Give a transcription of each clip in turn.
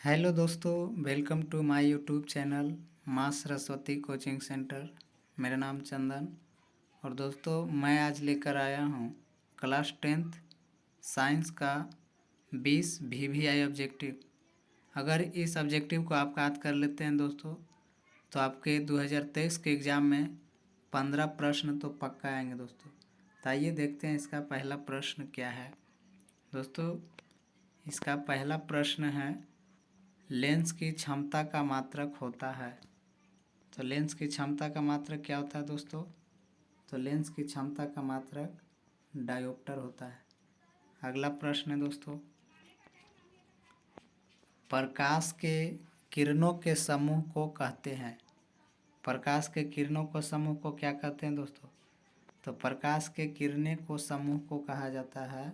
Hello दोस्तों, welcome to my YouTube channel माँ Saraswati coaching centre. मेरा नाम चंदन और दोस्तों मैं आज लेकर आया हूँ क्लास 10th साइंस का 20 VVI ऑब्जेक्टिव। अगर इस ऑब्जेक्टिव को आप याद कर लेते हैं दोस्तों तो आपके 2023 के एग्ज़ाम में 15 प्रश्न तो पक्का आएंगे दोस्तों। तो आइए देखते हैं इसका पहला प्रश्न क्या है। दोस्तों इसका पहला प्रश्न है, लेंस की क्षमता का मात्रक होता है। तो लेंस की क्षमता का मात्रक क्या होता है दोस्तों? तो लेंस की क्षमता का मात्रक डायोप्टर होता है। अगला प्रश्न है दोस्तों, प्रकाश के किरणों के समूह को कहते हैं। प्रकाश के किरणों को समूह को क्या कहते हैं दोस्तों? तो प्रकाश के किरणें को समूह को कहा जाता है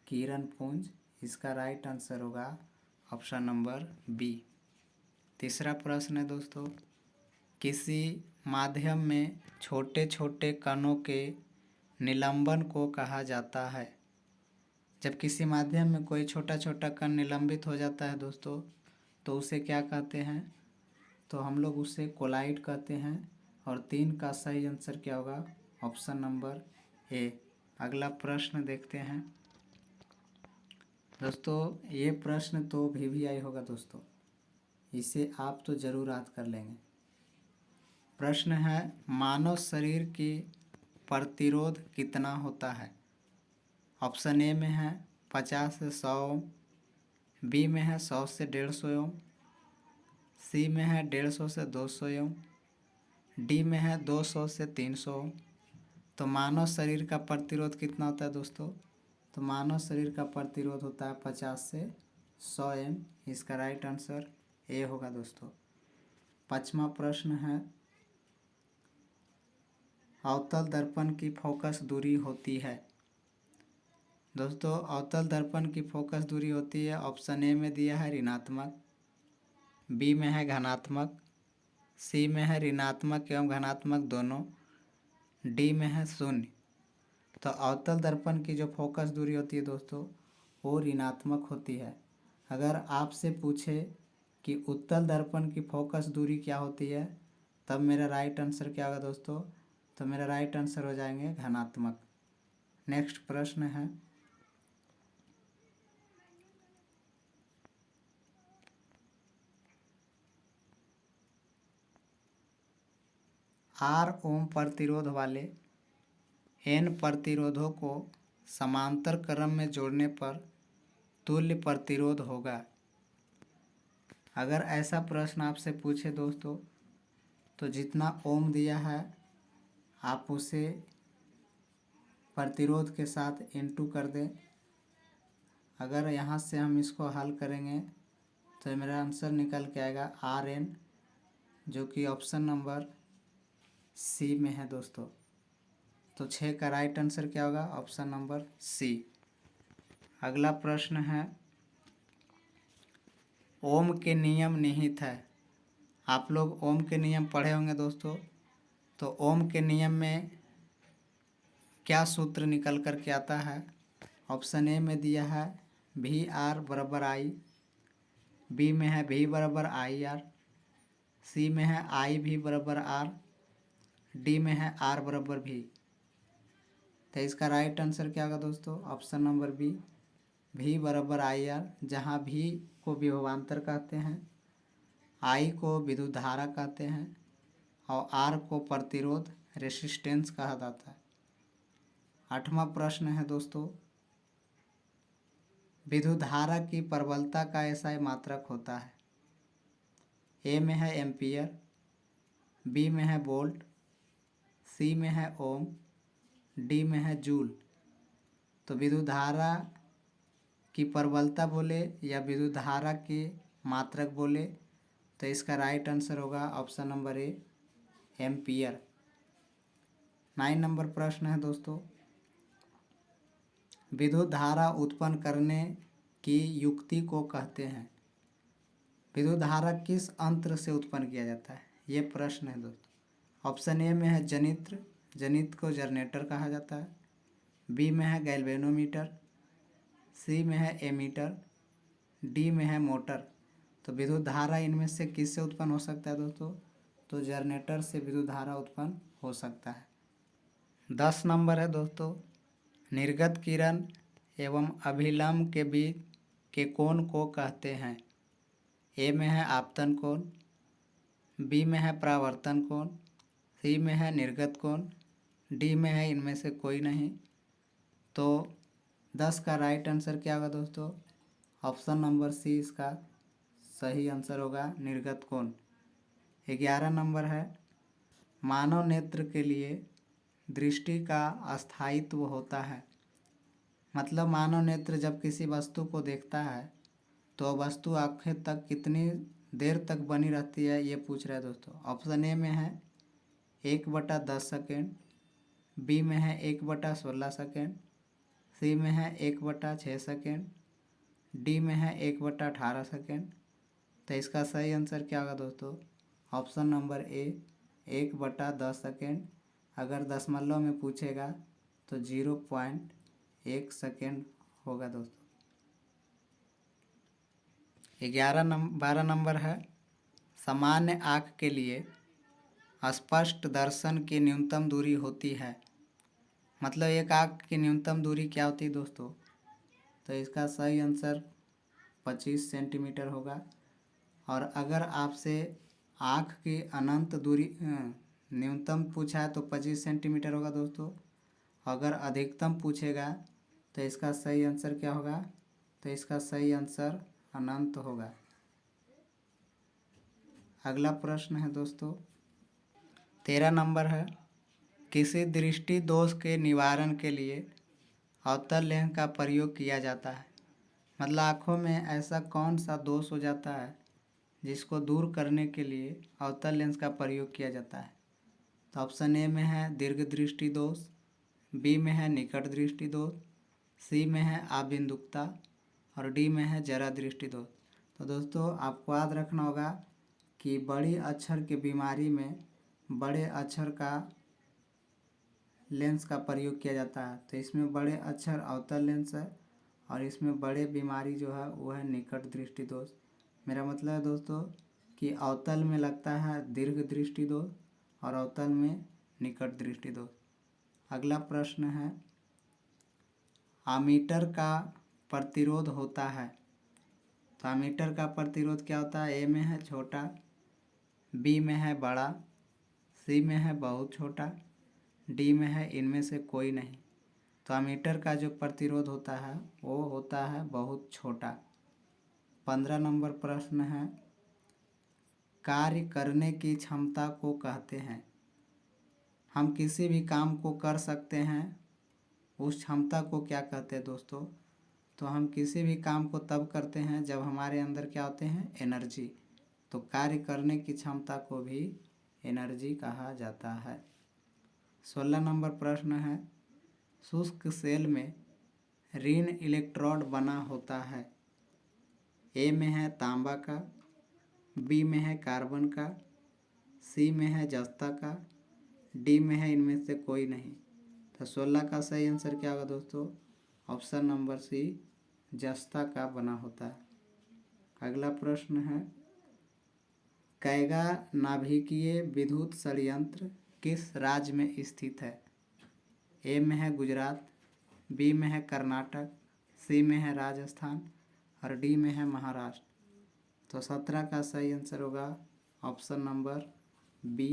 किरण पुंज। इसका राइट आंसर होगा ऑप्शन नंबर बी। तीसरा प्रश्न है दोस्तों, किसी माध्यम में छोटे छोटे कणों के निलंबन को कहा जाता है। जब किसी माध्यम में कोई छोटा छोटा कण निलंबित हो जाता है दोस्तों तो उसे क्या कहते हैं? तो हम लोग उसे कोलाइड कहते हैं। और 3 का सही आंसर क्या होगा? Option number A. अगला प्रश्न देखते हैं दोस्तों, ये प्रश्न तो VVI होगा दोस्तों, इसे आप तो ज़रूर याद कर लेंगे। प्रश्न है, मानव शरीर की प्रतिरोध कितना होता है? ऑप्शन ए में है 50 से 100 ओम, बी में है 100 से 150 ओम, सी में है 150 से 200 ओम, डी में है 200 से 300 ओम। तो मानव शरीर का प्रतिरोध कितना होता है दोस्तों? तो मानव शरीर का प्रतिरोध होता है 50 से 100 ओम। इसका राइट आंसर ए होगा दोस्तों। 5वां प्रश्न है, अवतल दर्पण की फोकस दूरी होती है। दोस्तों अवतल दर्पण की फोकस दूरी होती है, ऑप्शन ए में दिया है ऋणात्मक, बी में है धनात्मक, सी में है ऋणात्मक एवं धनात्मक दोनों, डी में है 0। तो अवतल दर्पण की जो फोकस दूरी होती है दोस्तों वो ऋणात्मक होती है। अगर आपसे पूछे कि उत्तल दर्पण की फोकस दूरी क्या होती है तब मेरा राइट आंसर क्या होगा दोस्तों? तो मेरा राइट आंसर हो जाएंगे धनात्मक। नेक्स्ट प्रश्न है, R ओम प्रतिरोध वाले N प्रतिरोधों को समांतर क्रम में जोड़ने पर तुल्य प्रतिरोध होगा। अगर ऐसा प्रश्न आपसे पूछे दोस्तों तो जितना ओम दिया है आप उसे प्रतिरोध के साथ N2 कर दें। अगर यहाँ से हम इसको हल करेंगे तो मेरा आंसर निकल के आएगा RN, जो कि ऑप्शन नंबर सी में है दोस्तों। तो 6 का राइट आंसर क्या होगा? Option number C. अगला प्रश्न है, ओम के नियम निहित है। आप लोग ओम के नियम पढ़े होंगे दोस्तों। तो ओम के नियम में क्या सूत्र निकल कर के आता है? ऑप्शन ए में दिया है VR बराबर I, बी में है V बराबर IR, सी में है IV बराबर R, डी में है R बराबर V। तो इसका राइट आंसर क्या होगा दोस्तों? ऑप्शन नंबर बी, V बराबर IR, जहाँ V को विभवांतर कहते हैं, I को विद्युत धारा कहते हैं और R को प्रतिरोध रेसिस्टेंस कहा जाता है। 8वां प्रश्न है दोस्तों, विद्युत धारा की प्रबलता का SI मात्रक होता है। ए में है एम्पियर, बी में है वोल्ट, सी में है ओम, डी में है जूल। तो विद्युत धारा की प्रबलता बोले या विद्युत धारा के मात्रक बोले तो इसका राइट आंसर होगा option number A, ampere. 9 number प्रश्न है दोस्तों, विद्युत धारा उत्पन्न करने की युक्ति को कहते हैं। विद्युत धारा किस यंत्र से उत्पन्न किया जाता है? ये प्रश्न है दोस्तों। ऑप्शन ए में है जनित्र, जनित्र को जनरेटर कहा जाता है, बी में है गैल्वेनोमीटर, सी में है एमीटर, डी में है मोटर। तो विद्युत धारा इनमें से किससे उत्पन्न हो सकता है दोस्तों? तो जनरेटर से विद्युत धारा उत्पन्न हो सकता है। 10 नंबर है दोस्तों, निर्गत किरण एवं अभिलंब के बीच के कोण को कहते हैं। ए में है आपतन कोण, बी में है परावर्तन कोण, सी में है निर्गत कोण, डी में है इनमें से कोई नहीं। तो 10 का राइट आंसर क्या होगा दोस्तों? ऑप्शन नंबर सी इसका सही आंसर होगा, निर्गत कोण। 11 नंबर है, मानव नेत्र के लिए दृष्टि का अस्थायित्व होता है। मतलब मानव नेत्र जब किसी वस्तु को देखता है तो वस्तु आँखें तक कितनी देर तक बनी रहती है, ये पूछ रहा है दोस्तों। ऑप्शन ए में है 1/10 सेकेंड, बी में है 1/16 सेकेंड, सी में है 1/6 सेकेंड, डी में है 1/18 सेकेंड। तो इसका सही आंसर क्या होगा दोस्तों? Option number A 1/10 second. अगर दशमलव में पूछेगा तो 0.1 सेकेंड होगा दोस्तों। 12 नंबर है, सामान्य आँख के लिए स्पष्ट दर्शन की न्यूनतम दूरी होती है। मतलब एक आँख की न्यूनतम दूरी क्या होती है दोस्तों? तो इसका सही आंसर 25 सेंटीमीटर होगा। और अगर आपसे आँख की अनंत दूरी न्यूनतम पूछा है तो 25 सेंटीमीटर होगा दोस्तों। अगर अधिकतम पूछेगा तो इसका सही आंसर क्या होगा? तो इसका सही आंसर अनंत होगा। अगला प्रश्न है दोस्तों, 13 नंबर है, किसी दृष्टि दोष के निवारण के लिए अवतल लेंस का प्रयोग किया जाता है। मतलब आँखों में ऐसा कौन सा दोष हो जाता है जिसको दूर करने के लिए अवतल लेंस का प्रयोग किया जाता है? तो ऑप्शन ए में है दीर्घ दृष्टि दोष, बी में है निकट दृष्टि दोष, सी में है आबिंदुकता और डी में है जरा दृष्टि दोष। तो दोस्तों आपको याद रखना होगा कि बड़ी अक्षर की बीमारी में बड़े अक्षर का लेंस का प्रयोग किया जाता है। तो इसमें बड़े अक्षर अवतल लेंस है और इसमें बड़े बीमारी जो है वो है निकट दृष्टि दोष। मेरा मतलब है दोस्तों कि अवतल में लगता है दीर्घ दृष्टि दोष और अवतल में निकट दृष्टि दोष। अगला प्रश्न है, आमीटर का प्रतिरोध होता है। तो आमीटर का प्रतिरोध क्या होता है? ए में है छोटा, बी में है बड़ा, सी में है बहुत छोटा, डी में है इनमें से कोई नहीं। तो आमीटर का जो प्रतिरोध होता है वो होता है बहुत छोटा। 15 नंबर प्रश्न है, कार्य करने की क्षमता को कहते हैं। हम किसी भी काम को कर सकते हैं, उस क्षमता को क्या कहते हैं दोस्तों? तो हम किसी भी काम को तब करते हैं जब हमारे अंदर क्या होते हैं? एनर्जी। तो कार्य करने की क्षमता को भी एनर्जी कहा जाता है। 16 नंबर प्रश्न है, शुष्क सेल में ऋण इलेक्ट्रोड बना होता है। ए में है तांबा का, बी में है कार्बन का, सी में है जस्ता का, डी में है इनमें से कोई नहीं। तो 16 का सही आंसर क्या होगा दोस्तों? ऑप्शन नंबर सी जस्ता का बना होता है। अगला प्रश्न है, कैगा नाभिकीय विद्युत संयंत्र किस राज्य में स्थित है? ए में है गुजरात, बी में है कर्नाटक, सी में है राजस्थान और डी में है महाराष्ट्र। तो 17 का सही आंसर होगा ऑप्शन नंबर बी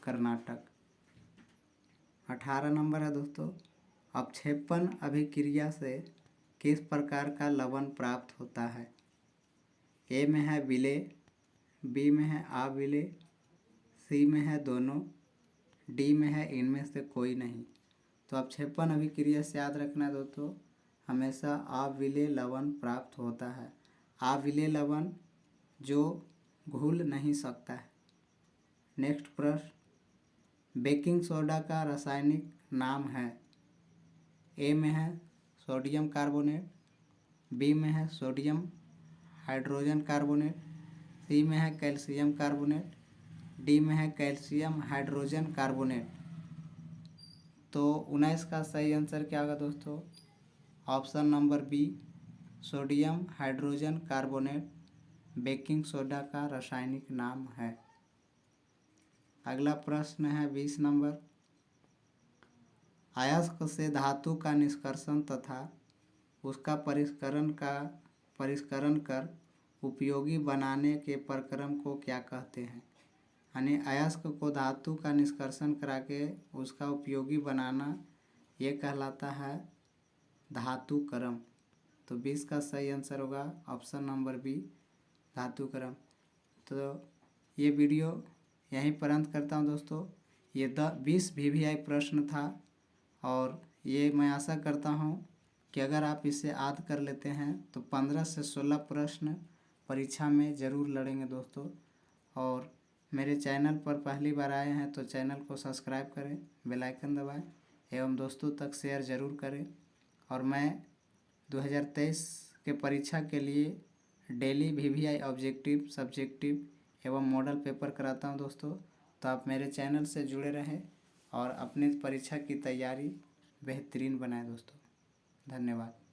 कर्नाटक। 18 नंबर है दोस्तों, अपक्षेपण अभिक्रिया से किस प्रकार का लवण प्राप्त होता है? ए में है विलेय, बी में है अविलेय, सी में है दोनों, डी में है इनमें से कोई नहीं। तो अपक्षेपण अभिक्रिया से याद रखना है दोस्तों, हमेशा अविलेय लवण प्राप्त होता है। अविलेय लवण जो घुल नहीं सकता है। नेक्स्ट प्रश्न, बेकिंग सोडा का रासायनिक नाम है। ए में है सोडियम कार्बोनेट, बी में है सोडियम हाइड्रोजन कार्बोनेट, सी में है कैल्शियम कार्बोनेट, डी में है कैल्शियम हाइड्रोजन कार्बोनेट। तो 19 का सही आंसर क्या होगा दोस्तों? Option number B sodium hydrogen carbonate baking soda का रासायनिक नाम है। अगला प्रश्न है 20 नंबर। अयस्क से धातु का निष्कर्षण तथा उसका परिष्करण कर उपयोगी बनाने के प्रक्रम को क्या कहते हैं। यानी अयस्क को धातु का निष्कर्षण करा के उसका उपयोगी बनाना ये कहलाता है धातुकर्म। तो 20 का सही आंसर होगा ऑप्शन नंबर बी, धातुकर्म। तो ये वीडियो यहीं पर अंत करता हूँ दोस्तों। ये 20 VVI प्रश्न था और ये मैं आशा करता हूँ कि अगर आप इसे याद कर लेते हैं तो 15 से 16 प्रश्न परीक्षा में ज़रूर लड़ेंगे दोस्तों। और मेरे चैनल पर पहली बार आए हैं तो चैनल को सब्सक्राइब करें, बेल आइकन दबाएं एवं दोस्तों तक शेयर ज़रूर करें। और मैं 2023 के परीक्षा के लिए डेली VVI ऑब्जेक्टिव, सब्जेक्टिव एवं मॉडल पेपर कराता हूं दोस्तों। तो आप मेरे चैनल से जुड़े रहें और अपनी परीक्षा की तैयारी बेहतरीन बनाएं दोस्तों। धन्यवाद।